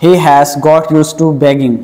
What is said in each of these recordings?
He has got used to begging،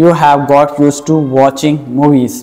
You have got used to watching movies،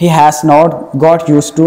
He has not got used to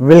will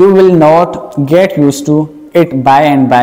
You will not get used to it by and by,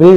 will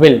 will.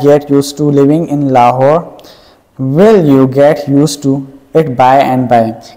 get used to living in Lahore, will you get used to it by and by,